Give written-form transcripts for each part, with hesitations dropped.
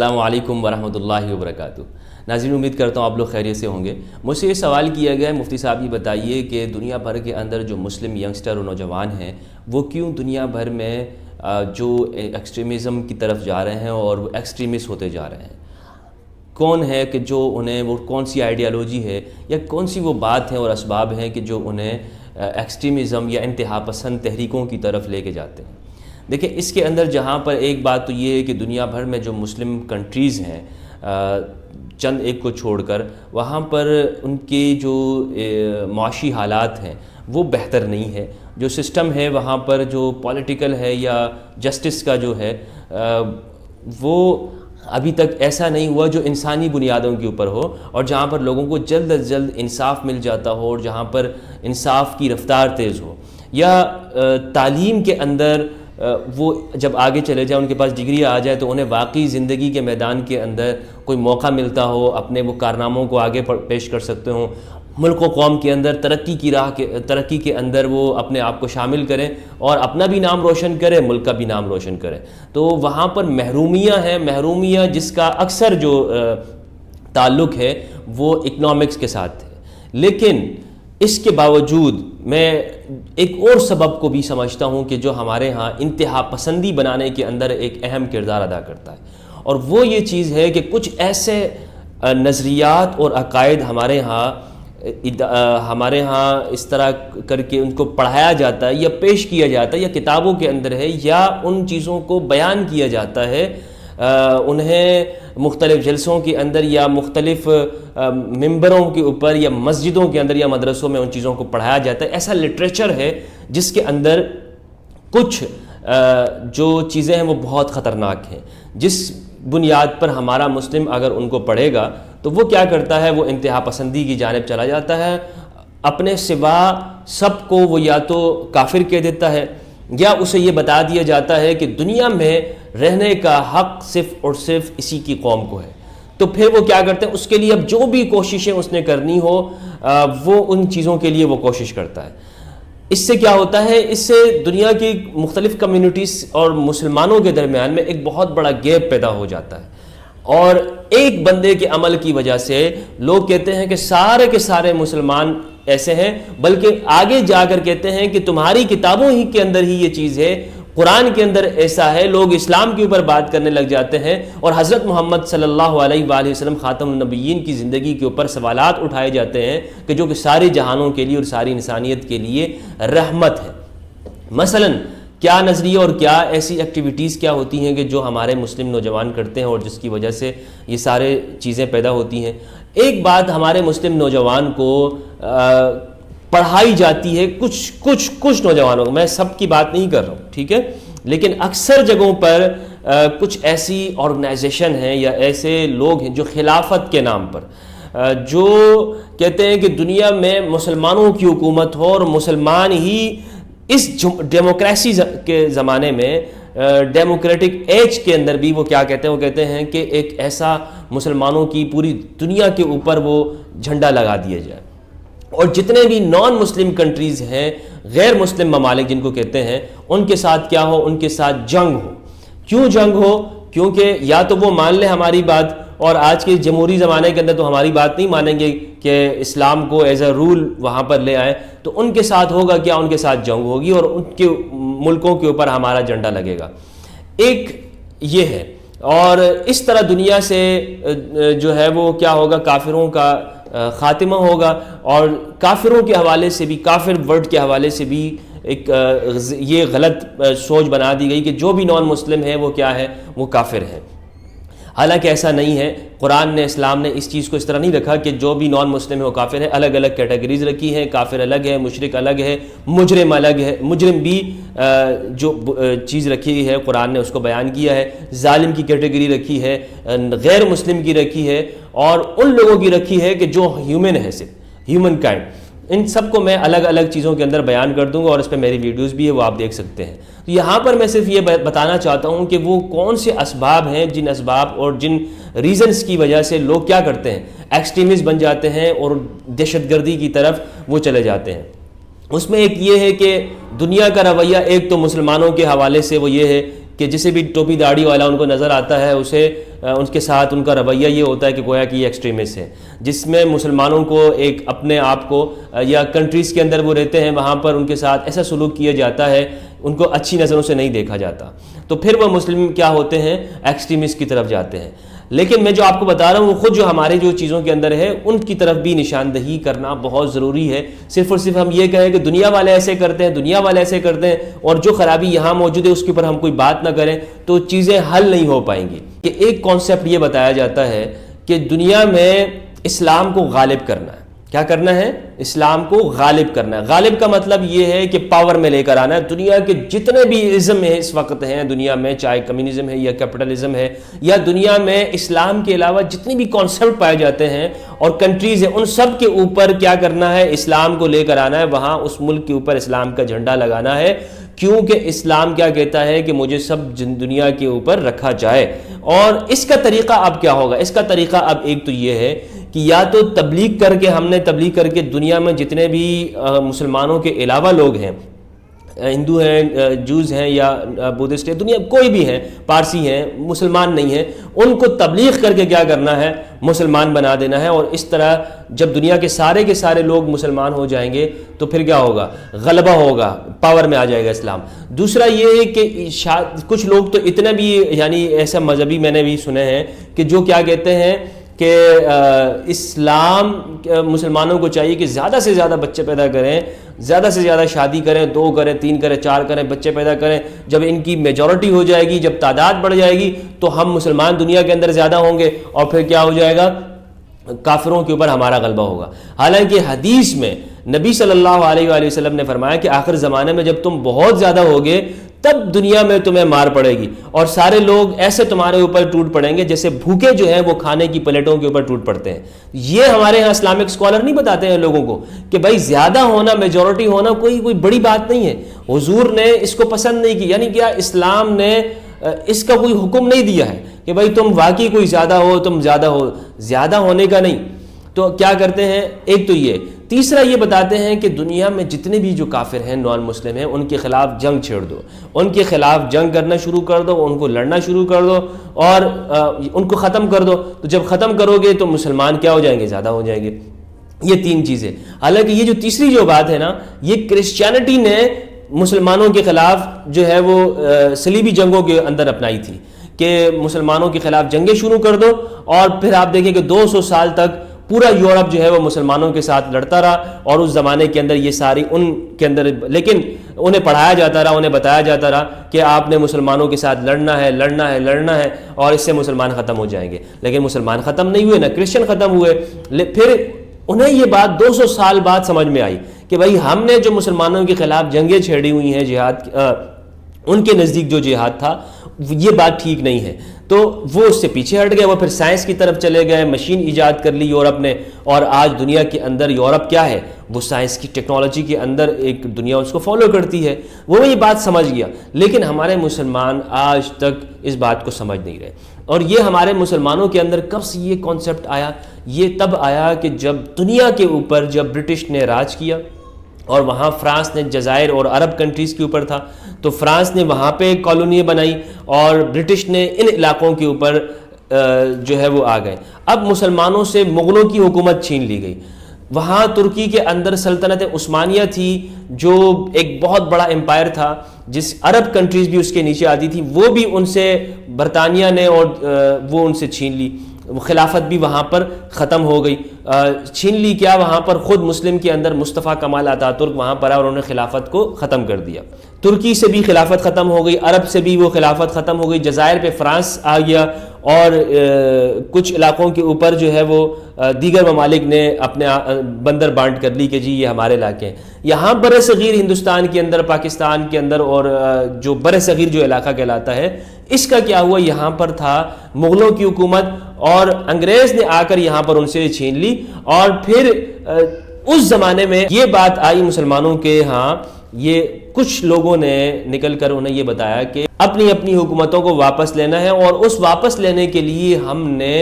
السلام علیکم ورحمۃ اللہ وبرکاتہ۔ ناظرین، امید کرتا ہوں آپ لوگ خیریت سے ہوں گے۔ مجھ سے یہ سوال کیا گیا ہے، مفتی صاحب یہ بتائیے کہ دنیا بھر کے اندر جو مسلم ینگسٹر اور نوجوان ہیں وہ کیوں دنیا بھر میں جو ایکسٹریمزم کی طرف جا رہے ہیں اور وہ ایکسٹریمسٹ ہوتے جا رہے ہیں؟ کون ہے کہ جو انہیں وہ کون سی آئیڈیالوجی ہے یا کون سی وہ بات ہیں اور اسباب ہیں کہ جو انہیں ایکسٹریمزم یا انتہا پسند تحریکوں کی طرف لے کے جاتے ہیں؟ دیکھیں، اس کے اندر جہاں پر ایک بات تو یہ ہے کہ دنیا بھر میں جو مسلم کنٹریز ہیں، چند ایک کو چھوڑ کر، وہاں پر ان کے جو معاشی حالات ہیں وہ بہتر نہیں ہے۔ جو سسٹم ہے وہاں پر، جو پولیٹیکل ہے یا جسٹس کا جو ہے، وہ ابھی تک ایسا نہیں ہوا جو انسانی بنیادوں کے اوپر ہو، اور جہاں پر لوگوں کو جلد از جلد انصاف مل جاتا ہو، اور جہاں پر انصاف کی رفتار تیز ہو، یا تعلیم کے اندر وہ جب آگے چلے جائیں، ان کے پاس ڈگری آ جائے تو انہیں واقعی زندگی کے میدان کے اندر کوئی موقع ملتا ہو، اپنے وہ کارناموں کو آگے پیش کر سکتے ہوں، ملک و قوم کے اندر ترقی کے اندر وہ اپنے آپ کو شامل کریں اور اپنا بھی نام روشن کریں، ملک کا بھی نام روشن کریں۔ تو وہاں پر محرومیاں ہیں، محرومیاں جس کا اکثر جو تعلق ہے وہ اکنامکس کے ساتھ ہے۔ لیکن اس کے باوجود میں ایک اور سبب کو بھی سمجھتا ہوں کہ جو ہمارے ہاں انتہا پسندی بنانے کے اندر ایک اہم کردار ادا کرتا ہے، اور وہ یہ چیز ہے کہ کچھ ایسے نظریات اور عقائد ہمارے ہاں اس طرح کر کے ان کو پڑھایا جاتا ہے یا پیش کیا جاتا ہے، یا کتابوں کے اندر ہے، یا ان چیزوں کو بیان کیا جاتا ہے، انہیں مختلف جلسوں کے اندر یا مختلف ممبروں کے اوپر یا مسجدوں کے اندر یا مدرسوں میں ان چیزوں کو پڑھایا جاتا ہے۔ ایسا لٹریچر ہے جس کے اندر کچھ جو چیزیں ہیں وہ بہت خطرناک ہیں، جس بنیاد پر ہمارا مسلم اگر ان کو پڑھے گا تو وہ کیا کرتا ہے، وہ انتہا پسندی کی جانب چلا جاتا ہے، اپنے سوا سب کو وہ یا تو کافر کہہ دیتا ہے، یا اسے یہ بتا دیا جاتا ہے کہ دنیا میں رہنے کا حق صرف اور صرف اسی کی قوم کو ہے۔ تو پھر وہ کیا کرتے ہیں، اس کے لیے اب جو بھی کوششیں اس نے کرنی ہو وہ ان چیزوں کے لیے وہ کوشش کرتا ہے۔ اس سے کیا ہوتا ہے، اس سے دنیا کی مختلف کمیونٹیز اور مسلمانوں کے درمیان میں ایک بہت بڑا گیپ پیدا ہو جاتا ہے، اور ایک بندے کے عمل کی وجہ سے لوگ کہتے ہیں کہ سارے کے سارے مسلمان ایسے ہیں، بلکہ آگے جا کر کہتے ہیں کہ تمہاری کتابوں ہی کے اندر ہی یہ چیز ہے، قرآن کے اندر ایسا ہے۔ لوگ اسلام کے اوپر بات کرنے لگ جاتے ہیں، اور حضرت محمد صلی اللہ علیہ وآلہ وسلم خاتم النبیین کی زندگی کے اوپر سوالات اٹھائے جاتے ہیں کہ جو کہ سارے جہانوں کے لیے اور ساری انسانیت کے لیے رحمت ہے۔ مثلا کیا نظریہ اور کیا ایسی ایکٹیویٹیز کیا ہوتی ہیں کہ جو ہمارے مسلم نوجوان کرتے ہیں اور جس کی وجہ سے یہ سارے چیزیں پیدا ہوتی ہیں؟ ایک بات ہمارے مسلم نوجوان کو پڑھائی جاتی ہے، کچھ نوجوانوں کو، میں سب کی بات نہیں کر رہا ہوں، ٹھیک ہے، لیکن اکثر جگہوں پر کچھ ایسی آرگنائزیشن ہیں یا ایسے لوگ ہیں جو خلافت کے نام پر جو کہتے ہیں کہ دنیا میں مسلمانوں کی حکومت ہو، اور مسلمان ہی اس ڈیموکریسی کے زمانے میں، ڈیموکریٹک ایج کے اندر بھی وہ کیا کہتے ہیں، وہ کہتے ہیں کہ ایک ایسا مسلمانوں کی پوری دنیا کے اوپر وہ جھنڈا لگا دیا جائے، اور جتنے بھی نان مسلم کنٹریز ہیں، غیر مسلم ممالک جن کو کہتے ہیں، ان کے ساتھ کیا ہو، ان کے ساتھ جنگ ہو۔ کیوں جنگ ہو؟ کیونکہ یا تو وہ مان لیں ہماری بات، اور آج کے جمہوری زمانے کے اندر تو ہماری بات نہیں مانیں گے کہ اسلام کو ایز اے رول وہاں پر لے آئے، تو ان کے ساتھ ہوگا کیا، ان کے ساتھ جنگ ہوگی، اور ان کے ملکوں کے اوپر ہمارا جھنڈا لگے گا۔ ایک یہ ہے، اور اس طرح دنیا سے جو ہے وہ کیا ہوگا، کافروں کا خاتمہ ہوگا، اور کافروں کے حوالے سے بھی، کافر ورڈ کے حوالے سے بھی ایک یہ غلط سوچ بنا دی گئی کہ جو بھی نان مسلم ہے وہ کیا ہے، وہ کافر ہے۔ حالانکہ ایسا نہیں ہے، قرآن نے، اسلام نے اس چیز کو اس طرح نہیں رکھا کہ جو بھی نان مسلم ہے وہ کافر ہے۔ الگ الگ کیٹیگریز رکھی ہیں، کافر الگ ہے، مشرک الگ ہے، مجرم الگ ہے، مجرم بھی جو چیز رکھی ہے قرآن نے اس کو بیان کیا ہے، ظالم کی کیٹیگری رکھی ہے، غیر مسلم کی رکھی ہے، اور ان لوگوں کی رکھی ہے کہ جو ہیومن ہے، صرف ہیومن کائنڈ۔ ان سب کو میں الگ الگ چیزوں کے اندر بیان کر دوں گا، اور اس پہ میری ویڈیوز بھی ہے، وہ آپ دیکھ سکتے ہیں۔ تو یہاں پر میں صرف یہ بتانا چاہتا ہوں کہ وہ کون سے اسباب ہیں، جن اسباب اور جن ریزنز کی وجہ سے لوگ کیا کرتے ہیں، ایکسٹریمسٹ بن جاتے ہیں اور دہشت گردی کی طرف وہ چلے جاتے ہیں۔ اس میں ایک یہ ہے کہ دنیا کا رویہ، ایک تو مسلمانوں کے حوالے سے وہ یہ ہے کہ جسے بھی ٹوپی داڑھی والا ان کو نظر آتا ہے اسے ان کے ساتھ ان کا رویہ یہ ہوتا ہے کہ گویا کہ یہ ایکسٹریمسٹ ہے، جس میں مسلمانوں کو ایک اپنے آپ کو یا کنٹریز کے اندر وہ رہتے ہیں وہاں پر ان کے ساتھ ایسا سلوک کیا جاتا ہے، ان کو اچھی نظروں سے نہیں دیکھا جاتا، تو پھر وہ مسلم کیا ہوتے ہیں، ایکسٹریمسٹ کی طرف جاتے ہیں۔ لیکن میں جو آپ کو بتا رہا ہوں وہ خود جو ہمارے جو چیزوں کے اندر ہے ان کی طرف بھی نشاندہی کرنا بہت ضروری ہے۔ صرف اور صرف ہم یہ کہیں کہ دنیا والے ایسے کرتے ہیں، دنیا والے ایسے کرتے ہیں، اور جو خرابی یہاں موجود ہے اس کے اوپر ہم کوئی بات نہ کریں تو چیزیں حل نہیں ہو پائیں گی۔ کہ ایک کانسیپٹ یہ بتایا جاتا ہے کہ دنیا میں اسلام کو غالب کرنا ہے۔ کیا کرنا ہے؟ اسلام کو غالب کرنا ہے۔ غالب کا مطلب یہ ہے کہ پاور میں لے کر آنا ہے۔ دنیا کے جتنے بھی ازم ہیں اس وقت ہیں دنیا میں، چاہے کمیونزم ہے یا کیپٹلزم ہے، یا دنیا میں اسلام کے علاوہ جتنے بھی کانسیپٹ پائے جاتے ہیں اور کنٹریز ہیں، ان سب کے اوپر کیا کرنا ہے؟ اسلام کو لے کر آنا ہے، وہاں اس ملک کے اوپر اسلام کا جھنڈا لگانا ہے، کیونکہ اسلام کیا کہتا ہے کہ مجھے سب دنیا کے اوپر رکھا جائے۔ اور اس کا طریقہ اب کیا ہوگا؟ اس کا طریقہ اب ایک تو یہ ہے کہ یا تو تبلیغ کر کے، ہم نے تبلیغ کر کے دنیا میں جتنے بھی مسلمانوں کے علاوہ لوگ ہیں، ہندو ہیں، جوز ہیں یا بدھسٹ ہیں، دنیا کوئی بھی ہیں، پارسی ہیں، مسلمان نہیں ہیں، ان کو تبلیغ کر کے کیا کرنا ہے؟ مسلمان بنا دینا ہے۔ اور اس طرح جب دنیا کے سارے لوگ مسلمان ہو جائیں گے تو پھر کیا ہوگا؟ غلبہ ہوگا، پاور میں آ جائے گا اسلام۔ دوسرا یہ ہے کہ کچھ لوگ تو اتنا بھی یعنی ایسا مذہبی میں نے بھی سنے ہیں کہ جو کیا کہتے ہیں کہ اسلام مسلمانوں کو چاہیے کہ زیادہ سے زیادہ بچے پیدا کریں، زیادہ سے زیادہ شادی کریں، 2 کریں، 3 کریں، 4 کریں، بچے پیدا کریں، جب ان کی میجورٹی ہو جائے گی، جب تعداد بڑھ جائے گی تو ہم مسلمان دنیا کے اندر زیادہ ہوں گے اور پھر کیا ہو جائے گا؟ کافروں کے اوپر ہمارا غلبہ ہوگا۔ حالانکہ حدیث میں نبی صلی اللہ علیہ وآلہ وسلم نے فرمایا کہ آخر زمانے میں جب تم بہت زیادہ ہوگے تب دنیا میں تمہیں مار پڑے گی، اور سارے لوگ ایسے تمہارے اوپر ٹوٹ پڑیں گے جیسے بھوکے جو ہیں وہ کھانے کی پلیٹوں کے اوپر ٹوٹ پڑتے ہیں۔ یہ ہمارے ہاں اسلامک اسکالر نہیں بتاتے ہیں لوگوں کو کہ بھائی زیادہ ہونا، میجورٹی ہونا کوئی بڑی بات نہیں ہے، حضور نے اس کو پسند نہیں کی، یعنی کیا اسلام نے اس کا کوئی حکم نہیں دیا ہے کہ بھائی تم واقعی کوئی زیادہ ہو، تم زیادہ ہو، زیادہ ہونے کا نہیں۔ تو کیا کرتے ہیں؟ ایک تو یہ، تیسرا یہ بتاتے ہیں کہ دنیا میں جتنے بھی جو کافر ہیں، نان مسلم ہیں، ان کے خلاف جنگ چھیڑ دو، ان کے خلاف جنگ کرنا شروع کر دو، ان کو لڑنا شروع کر دو اور ان کو ختم کر دو۔ تو جب ختم کرو گے تو مسلمان کیا ہو جائیں گے؟ زیادہ ہو جائیں گے۔ یہ 3 چیزیں۔ حالانکہ یہ جو تیسری جو بات ہے نا، یہ کرسچینٹی نے مسلمانوں کے خلاف جو ہے وہ صلیبی جنگوں کے اندر اپنائی تھی کہ مسلمانوں کے خلاف جنگیں شروع کر دو، اور پھر آپ دیکھیں کہ 200 سال تک پورا یورپ جو ہے وہ مسلمانوں کے ساتھ لڑتا رہا، اور اس زمانے کے اندر یہ ساری ان کے اندر، لیکن انہیں پڑھایا جاتا رہا، انہیں بتایا جاتا رہا کہ آپ نے مسلمانوں کے ساتھ لڑنا ہے اور اس سے مسلمان ختم ہو جائیں گے۔ لیکن مسلمان ختم نہیں ہوئے، نہ کرسچن ختم ہوئے۔ پھر انہیں یہ بات 200 سال بعد سمجھ میں آئی کہ بھائی ہم نے جو مسلمانوں کے خلاف جنگیں چھیڑی ہوئی ہیں، جہاد، ان کے نزدیک جو جہاد تھا یہ بات ٹھیک نہیں ہے، تو وہ اس سے پیچھے ہٹ گئے، وہ پھر سائنس کی طرف چلے گئے، مشین ایجاد کر لی یورپ نے، اور آج دنیا کے اندر یورپ کیا ہے؟ وہ سائنس کی ٹیکنالوجی کے اندر ایک دنیا اس کو فالو کرتی ہے، وہ یہ بات سمجھ گیا۔ لیکن ہمارے مسلمان آج تک اس بات کو سمجھ نہیں رہے، اور یہ ہمارے مسلمانوں کے اندر کب سے یہ کانسیپٹ آیا؟ یہ تب آیا کہ جب دنیا کے اوپر جب برٹش نے راج کیا، اور وہاں فرانس نے جزائر اور عرب کنٹریز کے اوپر تھا، تو فرانس نے وہاں پہ ایک کالونی بنائی اور برٹش نے ان علاقوں کے اوپر جو ہے وہ آ گئے۔ اب مسلمانوں سے مغلوں کی حکومت چھین لی گئی۔ وہاں ترکی کے اندر سلطنت عثمانیہ تھی جو ایک بہت بڑا امپائر تھا، جس عرب کنٹریز بھی اس کے نیچے آتی تھی، وہ بھی ان سے برطانیہ نے اور وہ ان سے چھین لی۔ خلافت بھی وہاں پر ختم ہو گئی، چھین لی کیا؟ وہاں پر خود مسلم کے اندر مصطفیٰ کمال آتا ترک وہاں پر آیا اور انہوں نے خلافت کو ختم کر دیا۔ ترکی سے بھی خلافت ختم ہو گئی، عرب سے بھی وہ خلافت ختم ہو گئی، جزائر پہ فرانس آ گیا، اور کچھ علاقوں کے اوپر جو ہے وہ دیگر ممالک نے اپنے بندر بانٹ کر لی کہ جی یہ ہمارے علاقے ہیں۔ یہاں بر صغیر ہندوستان کے اندر، پاکستان کے اندر، اور جو بر صغیر جو علاقہ کہلاتا ہے، اس کا کیا ہوا؟ یہاں پر تھا مغلوں کی حکومت، اور انگریز نے آ کر یہاں پر ان سے چھین لی، اور پھر اس زمانے میں یہ بات آئی مسلمانوں کے ہاں، یہ کچھ لوگوں نے نکل کر انہیں یہ بتایا کہ اپنی اپنی حکومتوں کو واپس لینا ہے، اور اس واپس لینے کے لیے ہم نے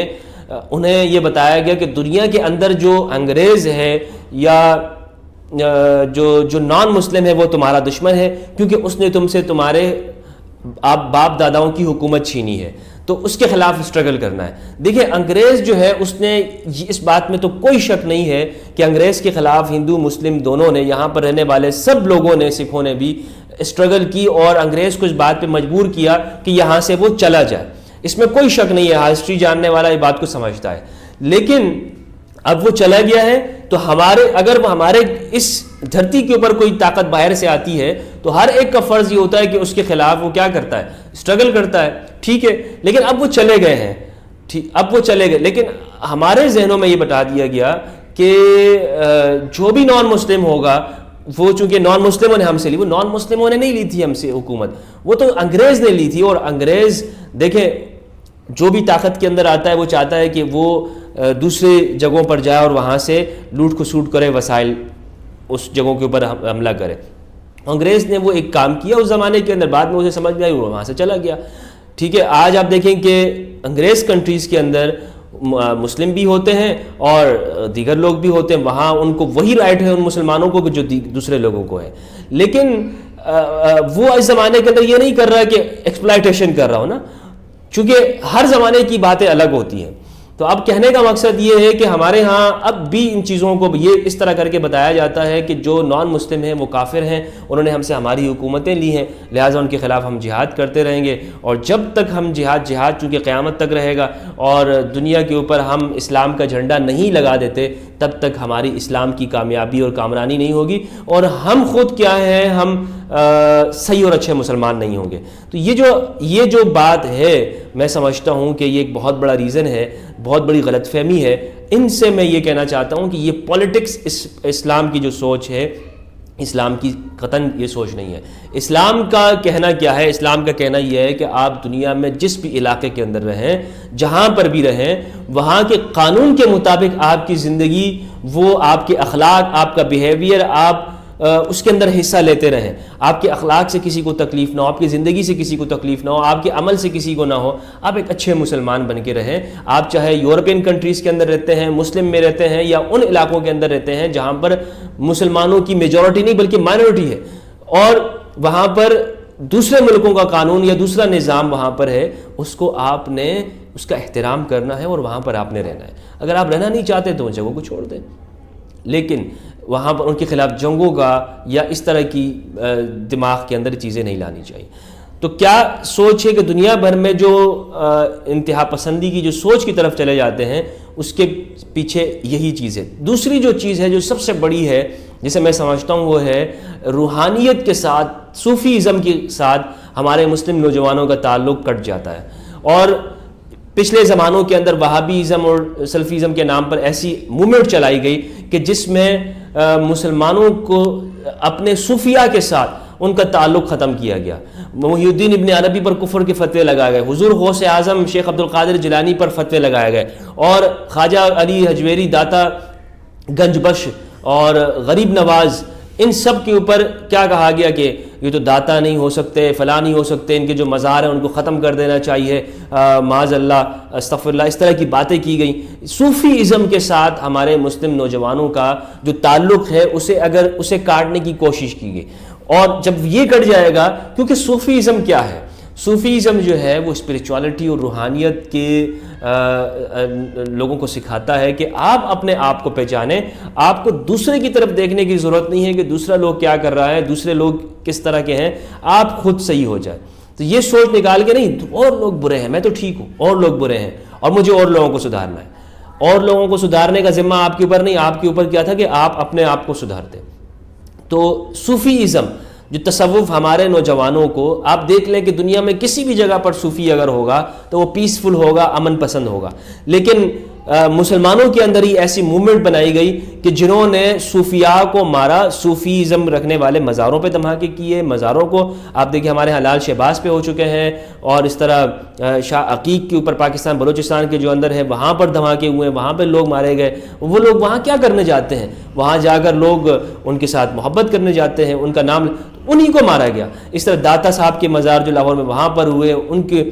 انہیں یہ بتایا گیا کہ دنیا کے اندر جو انگریز ہے یا جو نان مسلم ہے وہ تمہارا دشمن ہے، کیونکہ اس نے تم سے تمہارے آپ باپ داداؤں کی حکومت چھینی ہے تو اس کے خلاف اسٹرگل کرنا ہے. دیکھیں انگریز جو ہے اس نے اس بات میں تو کوئی شک نہیں ہے کہ انگریز کے خلاف ہندو مسلم دونوں نے, یہاں پر رہنے والے سب لوگوں نے, سکھوں نے بھی اسٹرگل کی اور انگریز کو اس بات پہ مجبور کیا کہ یہاں سے وہ چلا جائے. اس میں کوئی شک نہیں ہے, ہسٹری جاننے والا یہ بات کو سمجھتا ہے. لیکن اب وہ چلا گیا ہے تو اگر وہ ہمارے اس دھرتی کے اوپر کوئی طاقت باہر سے آتی ہے تو ہر ایک کا فرض یہ ہوتا ہے کہ اس کے خلاف وہ کیا کرتا ہے, اسٹرگل کرتا ہے. ٹھیک ہے, لیکن اب وہ چلے گئے ہیں, لیکن ہمارے ذہنوں میں یہ بتا دیا گیا کہ جو بھی نان مسلم ہوگا, وہ چونکہ نان مسلموں نے ہم سے لی, وہ نان مسلموں نے نہیں لی تھی ہم سے حکومت, وہ تو انگریز نے لی تھی. اور انگریز دیکھیں جو بھی طاقت کے اندر آتا ہے وہ چاہتا ہے کہ وہ دوسرے جگہوں پر جائے اور وہاں سے لوٹ کھسوٹ کرے, وسائل اس جگہوں کے اوپر حملہ کرے. انگریز نے وہ ایک کام کیا اس زمانے کے اندر, بعد میں اسے سمجھ میں آئی, وہ وہاں سے چلا گیا. ٹھیک ہے, آج آپ دیکھیں کہ انگریز کنٹریز کے اندر مسلم بھی ہوتے ہیں اور دیگر لوگ بھی ہوتے ہیں, وہاں ان کو وہی رائٹ ہے ان مسلمانوں کو جو دوسرے لوگوں کو ہے. لیکن وہ اس زمانے کے اندر یہ نہیں کر رہا کہ ایکسپلائٹیشن کر رہا ہو نا, چونکہ ہر زمانے کی باتیں الگ ہوتی ہیں. تو اب کہنے کا مقصد یہ ہے کہ ہمارے ہاں اب بھی ان چیزوں کو یہ اس طرح کر کے بتایا جاتا ہے کہ جو نان مسلم ہیں وہ کافر ہیں, انہوں نے ہم سے ہماری حکومتیں لی ہیں, لہٰذا ان کے خلاف ہم جہاد کرتے رہیں گے. اور جب تک ہم جہاد چونکہ قیامت تک رہے گا اور دنیا کے اوپر ہم اسلام کا جھنڈا نہیں لگا دیتے, تب تک ہماری اسلام کی کامیابی اور کامرانی نہیں ہوگی, اور ہم خود کیا ہیں, ہم صحیح اور اچھے مسلمان نہیں ہوں گے. تو یہ جو بات ہے, میں سمجھتا ہوں کہ یہ ایک بہت بڑا ریزن ہے, بہت بڑی غلط فہمی ہے. ان سے میں یہ کہنا چاہتا ہوں کہ یہ پولیٹکس اسلام کی جو سوچ ہے, اسلام کی قطعاً یہ سوچ نہیں ہے. اسلام کا کہنا کیا ہے, اسلام کا کہنا یہ ہے کہ آپ دنیا میں جس بھی علاقے کے اندر رہیں, جہاں پر بھی رہیں, وہاں کے قانون کے مطابق آپ کی زندگی, وہ آپ کے اخلاق, آپ کا بیہیویئر, آپ اس کے اندر حصہ لیتے رہیں. آپ کے اخلاق سے کسی کو تکلیف نہ ہو, آپ کی زندگی سے کسی کو تکلیف نہ ہو, آپ کے عمل سے کسی کو نہ ہو, آپ ایک اچھے مسلمان بن کے رہیں. آپ چاہے یورپین کنٹریز کے اندر رہتے ہیں, مسلم میں رہتے ہیں, یا ان علاقوں کے اندر رہتے ہیں جہاں پر مسلمانوں کی میجورٹی نہیں بلکہ مائنورٹی ہے, اور وہاں پر دوسرے ملکوں کا قانون یا دوسرا نظام وہاں پر ہے, اس کو آپ نے اس کا احترام کرنا ہے اور وہاں پر آپ نے رہنا ہے. اگر آپ رہنا نہیں چاہتے تو ان جگہوں کو چھوڑ دیں, لیکن وہاں پر ان کے خلاف جنگوں کا یا اس طرح کی دماغ کے اندر چیزیں نہیں لانی چاہیے. تو کیا سوچ ہے کہ دنیا بھر میں جو انتہا پسندی کی جو سوچ کی طرف چلے جاتے ہیں, اس کے پیچھے یہی چیز ہے. دوسری جو چیز ہے جو سب سے بڑی ہے, جسے میں سمجھتا ہوں, وہ ہے روحانیت کے ساتھ, صوفیزم کے ساتھ ہمارے مسلم نوجوانوں کا تعلق کٹ جاتا ہے. اور پچھلے زمانوں کے اندر وہابیزم اور سلفیزم کے نام پر ایسی موومنٹ چلائی گئی کہ جس میں مسلمانوں کو اپنے صوفیاء کے ساتھ ان کا تعلق ختم کیا گیا. محی الدین ابن عربی پر کفر کے فتوے لگائے گئے, حضور غوث اعظم شیخ عبد القادر جیلانی پر فتوے لگائے گئے, اور خواجہ علی حجویری, داتا گنج بخش اور غریب نواز, ان سب کے اوپر کیا کہا گیا کہ یہ تو داتا نہیں ہو سکتے, فلاں نہیں ہو سکتے, ان کے جو مزار ہیں ان کو ختم کر دینا چاہیے, معاذ اللہ, استغفر اللہ, اس طرح کی باتیں کی گئیں. صوفی ازم کے ساتھ ہمارے مسلم نوجوانوں کا جو تعلق ہے اسے کاٹنے کی کوشش کی گئی. اور جب یہ کٹ جائے گا, کیونکہ صوفی ازم کیا ہے, صوفی ازم جو ہے وہ اسپریچوالٹی اور روحانیت کے لوگوں کو سکھاتا ہے کہ آپ اپنے آپ کو پہچانیں, آپ کو دوسرے کی طرف دیکھنے کی ضرورت نہیں ہے کہ دوسرا لوگ کیا کر رہا ہے, دوسرے لوگ کس طرح کے ہیں, آپ خود صحیح ہو جائے. تو یہ سوچ نکال کے نہیں اور لوگ برے ہیں, میں تو ٹھیک ہوں, اور لوگ برے ہیں اور مجھے اور لوگوں کو سدھارنا ہے. اور لوگوں کو سدھارنے کا ذمہ آپ کے اوپر نہیں, آپ کے اوپر کیا تھا کہ آپ اپنے آپ کو سدھارتے. تو صوفی ازم جو تصوف ہمارے نوجوانوں کو, آپ دیکھ لیں کہ دنیا میں کسی بھی جگہ پر صوفی اگر ہوگا تو وہ پیسفل ہوگا, امن پسند ہوگا. لیکن مسلمانوں کے اندر ہی ایسی موومنٹ بنائی گئی کہ جنہوں نے صوفیاء کو مارا, صوفیزم رکھنے والے مزاروں پہ دھماکے کیے. مزاروں کو آپ دیکھیں, ہمارے ہاں لال شہباز پہ ہو چکے ہیں, اور اس طرح شاہ عقیق کے اوپر پاکستان بلوچستان کے جو اندر ہے وہاں پر دھماکے ہوئے, وہاں پہ لوگ مارے گئے. وہ لوگ وہاں کیا کرنے جاتے ہیں, وہاں جا کر لوگ ان کے ساتھ محبت کرنے جاتے ہیں, ان کا نام, انہی کو مارا گیا. اس طرح داتا صاحب کے مزار جو لاہور میں وہاں پر ہوئے, ان کے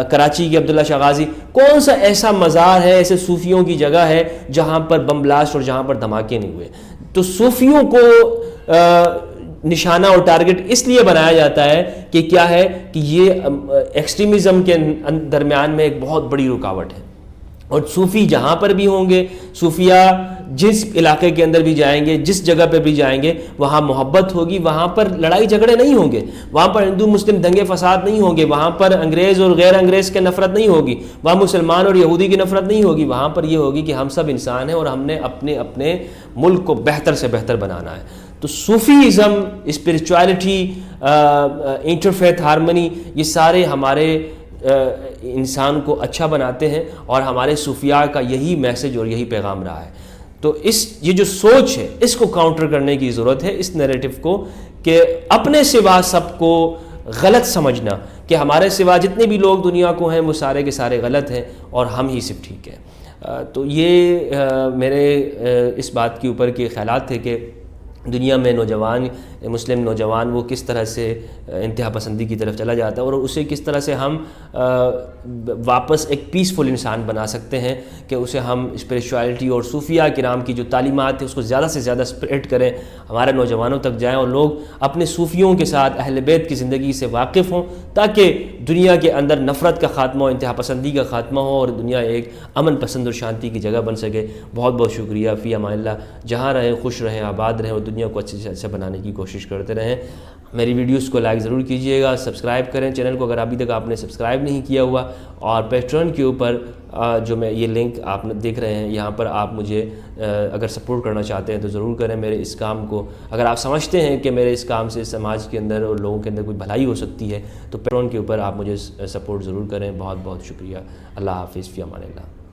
کراچی کے عبداللہ شاہ غازی, کون سا ایسا مزار ہے, ایسے صوفیوں کی جگہ ہے جہاں پر بم بلاسٹ اور جہاں پر دھماکے نہیں ہوئے. تو صوفیوں کو نشانہ اور ٹارگٹ اس لیے بنایا جاتا ہے کہ کیا ہے کہ یہ ایکسٹریمزم کے درمیان میں ایک بہت بڑی رکاوٹ ہے. اور صوفی جہاں پر بھی ہوں گے، صوفیہ جس علاقے کے اندر بھی جائیں گے، جس جگہ پہ بھی جائیں گے، وہاں محبت ہوگی، وہاں پر لڑائی جھگڑے نہیں ہوں گے، وہاں پر ہندو مسلم دنگے فساد نہیں ہوں گے، وہاں پر انگریز اور غیر انگریز کے نفرت نہیں ہوگی، وہاں مسلمان اور یہودی کی نفرت نہیں ہوگی. وہاں پر یہ ہوگی کہ ہم سب انسان ہیں اور ہم نے اپنے ملک کو بہتر سے بہتر بنانا ہے. تو صوفیزم، اسپرچویلٹی، انٹرفیتھ ہارمنی، یہ سارے ہمارے انسان کو اچھا بناتے ہیں، اور ہمارے صوفیاء کا یہی میسج اور یہی پیغام رہا ہے. تو یہ جو سوچ ہے، اس کو کاؤنٹر کرنے کی ضرورت ہے، اس نیریٹو کو، کہ اپنے سوا سب کو غلط سمجھنا کہ ہمارے سوا جتنے بھی لوگ دنیا کو ہیں وہ سارے کے سارے غلط ہیں اور ہم ہی صرف ٹھیک ہیں. تو یہ میرے اس بات کے اوپر کے خیالات تھے کہ دنیا میں نوجوان، مسلم نوجوان، وہ کس طرح سے انتہا پسندی کی طرف چلا جاتا ہے، اور اسے کس طرح سے ہم واپس ایک پیسفل انسان بنا سکتے ہیں، کہ اسے ہم اسپریچویلٹی اور صوفیہ کرام کی جو تعلیمات ہیں اس کو زیادہ سے زیادہ اسپریڈ کریں، ہمارے نوجوانوں تک جائیں، اور لوگ اپنے صوفیوں کے ساتھ اہل بیت کی زندگی سے واقف ہوں، تاکہ دنیا کے اندر نفرت کا خاتمہ ہو، انتہا پسندی کا خاتمہ ہو، اور دنیا ایک امن پسند اور شانتی کی جگہ بن سکے. بہت بہت شکریہ. فی امان اللہ. جہاں رہیں خوش رہیں، آباد رہیں، اور دنیا کو اچھے سے اچھا بنانے کی کوشش کرتے رہیں. میری ویڈیوز کو لائک ضرور کیجیے گا، سبسکرائب کریں چینل کو اگر ابھی تک آپ نے سبسکرائب نہیں کیا ہوا، اور پیٹرن کے اوپر جو میں یہ لنک آپ دیکھ رہے ہیں، یہاں پر آپ مجھے اگر سپورٹ کرنا چاہتے ہیں تو ضرور کریں میرے اس کام کو. اگر آپ سمجھتے ہیں کہ میرے اس کام سے سماج کے اندر اور لوگوں کے اندر کوئی بھلائی ہو سکتی ہے تو پیٹرن کے اوپر آپ مجھے سپورٹ ضرور کریں. بہت بہت شکریہ. اللہ حافظ. فی امان اللہ.